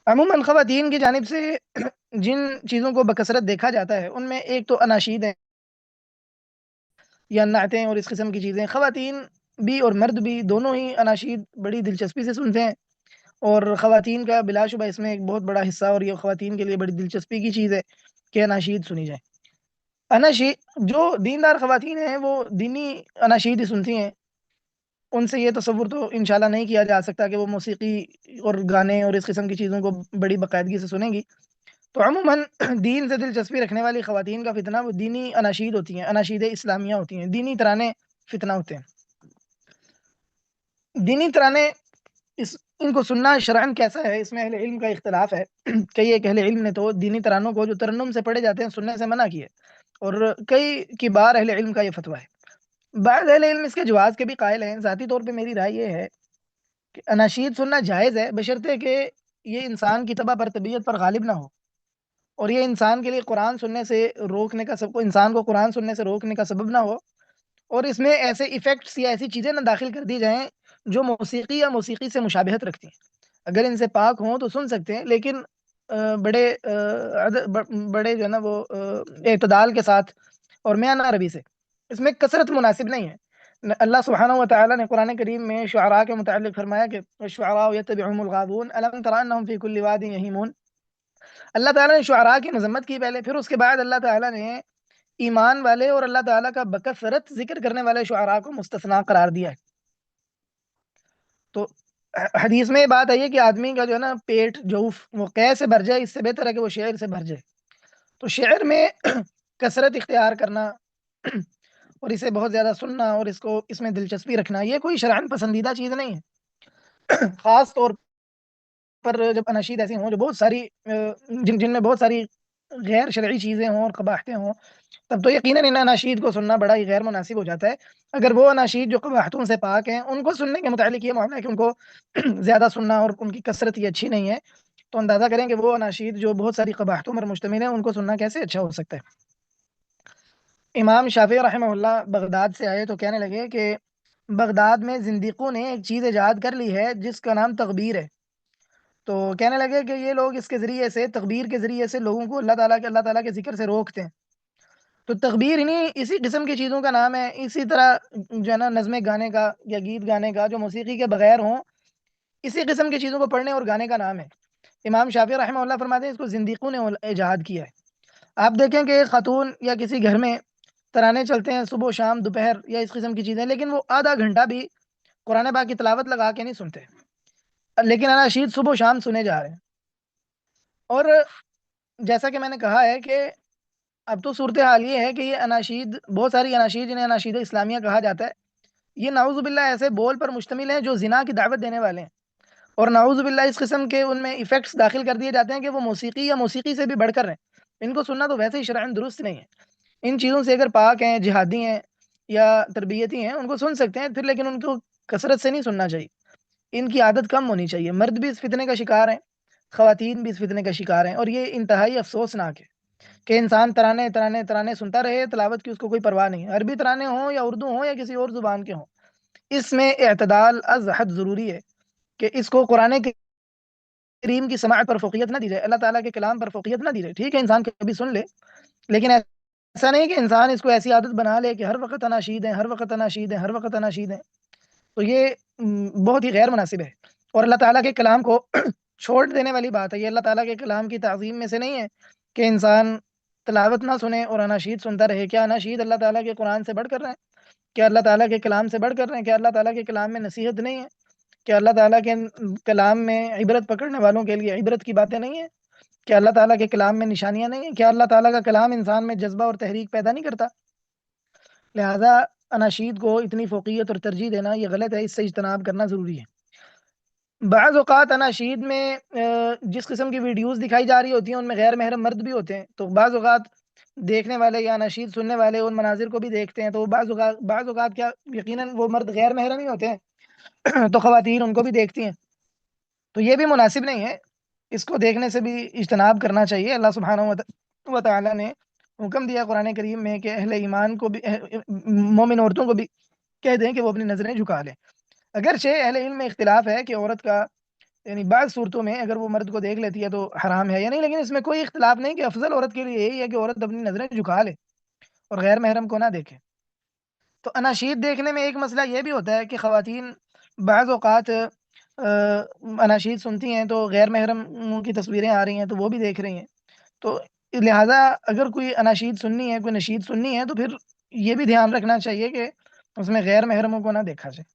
عموماً خواتین کی جانب سے جن چیزوں کو بکثرت دیکھا جاتا ہے ان میں ایک تو اناشید ہے یا نعتیں اور اس قسم کی چیزیں. خواتین بھی اور مرد بھی دونوں ہی اناشید بڑی دلچسپی سے سنتے ہیں، اور خواتین کا بلا شبہ اس میں ایک بہت بڑا حصہ، اور یہ خواتین کے لیے بڑی دلچسپی کی چیز ہے کہ اناشید سنی جائے. اناشید جو دیندار خواتین ہیں وہ دینی اناشید ہی سنتی ہیں. ان سے یہ تصور تو انشاءاللہ نہیں کیا جا سکتا کہ وہ موسیقی اور گانے اور اس قسم کی چیزوں کو بڑی باقاعدگی سے سنیں گی. تو عموماً دین سے دلچسپی رکھنے والی خواتین کا فتنہ وہ دینی اناشید ہوتی ہیں، اناشید اسلامیہ ہوتی ہیں، دینی ترانے فتنہ ہوتے ہیں. دینی ترانے ان کو سننا شرعن کیسا ہے، اس میں اہل علم کا اختلاف ہے. کئی ایک اہل علم نے تو دینی ترانوں کو جو ترنم سے پڑھے جاتے ہیں سننے سے منع کیے، اور کئی کبار اہل علم کا یہ فتویٰ ہے. بعض اہل علم اس کے جواز کے بھی قائل ہیں. ذاتی طور پہ میری رائے یہ ہے کہ اناشید سننا جائز ہے، بشرطے کہ یہ انسان کی طبع پر طبیعت پر غالب نہ ہو، اور یہ انسان کے لیے قرآن سننے سے روکنے کا انسان کو قرآن سننے سے روکنے کا سبب نہ ہو، اور اس میں ایسے ایفیکٹس یا ایسی چیزیں نہ داخل کر دی جائیں جو موسیقی یا موسیقی سے مشابہت رکھتی ہیں. اگر ان سے پاک ہوں تو سن سکتے ہیں، لیکن بڑے جو ہے نا وہ اعتدال کے ساتھ اور میانہ روی سے. اس میں کثرت مناسب نہیں ہے. اللہ سبحانہ و تعالی نے قرآن کریم میں شعراء کے متعلق فرمایا کہ الشعراء یتبعهم الغاوون الم تر انهم فی کل واد یہیمون. اللہ تعالیٰ نے شعراء کی مذمت کی پہلے، پھر اس کے بعد اللہ تعالیٰ نے ایمان والے اور اللہ تعالیٰ کا بکثرت ذکر کرنے والے شعراء کو مستثنا قرار دیا ہے. تو حدیث میں یہ بات آئی ہے کہ آدمی کا جو ہے نا پیٹ جوف وہ قے سے بھر جائے، اس سے بہتر ہے کہ وہ شعر سے بھر جائے. تو شعر میں کثرت اختیار کرنا اور اسے بہت زیادہ سننا اور اس میں دلچسپی رکھنا یہ کوئی شرعن پسندیدہ چیز نہیں ہے. خاص طور پر جب اناشید ایسی ہوں جو بہت ساری جن میں بہت ساری غیر شرعی چیزیں ہوں اور قباحتیں ہوں، تب تو یقیناً ان اناشید کو سننا بڑا ہی غیر مناسب ہو جاتا ہے. اگر وہ اناشید جو قباحتوں سے پاک ہیں ان کو سننے کے متعلق یہ معاملہ ہے کہ ان کو زیادہ سننا اور ان کی کثرت یہ اچھی نہیں ہے، تو اندازہ کریں کہ وہ اناشید جو بہت ساری قباحتوں پر مشتمل ہیں ان کو سننا کیسے اچھا ہو سکتا ہے. امام شافعی رحمہ اللہ بغداد سے آئے تو کہنے لگے کہ بغداد میں زندیقوں نے ایک چیز ایجاد کر لی ہے جس کا نام تغبیر ہے. تو کہنے لگے کہ یہ لوگ اس کے ذریعے سے، تغبیر کے ذریعے سے لوگوں کو اللہ تعالیٰ کے ذکر سے روکتے ہیں. تو تغبیر انہیں اسی قسم کی چیزوں کا نام ہے، اسی طرح جو ہے نا نظمیں گانے کا یا گیت گانے کا جو موسیقی کے بغیر ہوں، اسی قسم کی چیزوں کو پڑھنے اور گانے کا نام ہے. امام شافعی رحمہ اللہ فرماتے ہیں اس کو زندیقوں نے ایجاد کیا ہے. آپ دیکھیں کہ ایک خاتون یا کسی گھر میں ترانے چلتے ہیں صبح و شام دوپہر یا اس قسم کی چیزیں، لیکن وہ آدھا گھنٹہ بھی قرآن پاک کی تلاوت لگا کے نہیں سنتے، لیکن اناشید صبح و شام سنے جا رہے ہیں. اور جیسا کہ میں نے کہا ہے کہ اب تو صورتحال یہ ہے کہ یہ اناشید، بہت ساری اناشید جنہیں اناشید اسلامیہ کہا جاتا ہے، یہ نعوذ باللہ ایسے بول پر مشتمل ہیں جو زنا کی دعوت دینے والے ہیں، اور نعوذ باللہ اس قسم کے ان میں ایفیکٹس داخل کر دیے جاتے ہیں کہ وہ موسیقی یا موسیقی سے بھی بڑھ کر ہیں. ان کو سننا تو ویسے ہی شرعاً درست نہیں ہے. ان چیزوں سے اگر پاک ہیں، جہادی ہیں یا تربیتی ہیں ان کو سن سکتے ہیں پھر، لیکن ان کو کثرت سے نہیں سننا چاہیے. ان کی عادت کم ہونی چاہیے. مرد بھی اس فتنے کا شکار ہیں، خواتین بھی اس فتنے کا شکار ہیں، اور یہ انتہائی افسوسناک ہے کہ انسان ترانے ترانے ترانے سنتا رہے، تلاوت کی اس کو کوئی پرواہ نہیں ہے. عربی ترانے ہوں یا اردو ہوں یا کسی اور زبان کے ہوں، اس میں اعتدال از حد ضروری ہے کہ اس کو قرآن کریم کی سماعت پر فوقیت نہ دی جائے، اللہ تعالیٰ کے کلام پر فوقیت نہ دی جائے. ٹھیک ہے انسان کبھی سن لے، لیکن ایسا نہیں کہ انسان اس کو ایسی عادت بنا لے کہ ہر وقت اناشید ہیں، ہر وقت اناشید ہیں، ہر وقت اناشید ہیں. تو یہ بہت ہی غیر مناسب ہے، اور اللہ تعالیٰ کے کلام کو چھوڑ دینے والی بات ہے. یہ اللہ تعالیٰ کے کلام کی تعظیم میں سے نہیں ہے کہ انسان تلاوت نہ سنے اور اناشید سنتا رہے. کیا اناشید اللہ تعالیٰ کے قرآن سے بڑھ کر رہے ہیں؟ کیا اللہ تعالیٰ کے کلام سے بڑھ کر رہے ہیں؟ کیا اللہ تعالیٰ کے کلام میں نصیحت نہیں ہے؟ کیا اللہ تعالیٰ کے کلام میں عبرت پکڑنے والوں کے لیے عبرت کی باتیں نہیں ہیں؟ کیا اللہ تعالیٰ کے کلام میں نشانیاں نہیں ہیں؟ کیا اللہ تعالیٰ کا کلام انسان میں جذبہ اور تحریک پیدا نہیں کرتا؟ لہذا اناشید کو اتنی فوقیت اور ترجیح دینا یہ غلط ہے، اس سے اجتناب کرنا ضروری ہے. بعض اوقات اناشید میں جس قسم کی ویڈیوز دکھائی جا رہی ہوتی ہیں ان میں غیر محرم مرد بھی ہوتے ہیں، تو بعض اوقات دیکھنے والے یا اناشید سننے والے ان مناظر کو بھی دیکھتے ہیں، تو بعض اوقات کیا یقیناً وہ مرد غیر محرم ہی ہوتے ہیں تو خواتین ان کو بھی دیکھتی ہیں. تو یہ بھی مناسب نہیں ہے، اس کو دیکھنے سے بھی اجتناب کرنا چاہیے. اللہ سبحانہ و تعالیٰ نے حکم دیا قرآن کریم میں کہ اہل ایمان کو بھی، مومن عورتوں کو بھی کہہ دیں کہ وہ اپنی نظریں جھکا لیں. اگرچہ اہل علم میں اختلاف ہے کہ عورت کا یعنی بعض صورتوں میں اگر وہ مرد کو دیکھ لیتی ہے تو حرام ہے یا نہیں، لیکن اس میں کوئی اختلاف نہیں کہ افضل عورت کے لیے یہی ہے کہ عورت اپنی نظریں جھکا لے اور غیر محرم کو نہ دیکھے۔ تو اناشید دیکھنے میں ایک مسئلہ یہ بھی ہوتا ہے کہ خواتین بعض اوقات اناشید سنتی ہیں تو غیر محرم کی تصویریں آ رہی ہیں تو وہ بھی دیکھ رہی ہیں، تو لہٰذا اگر کوئی اناشید سننی ہے، کوئی نشید سننی ہے، تو پھر یہ بھی دھیان رکھنا چاہیے کہ اس میں غیر محرموں کو نہ دیکھا جائے۔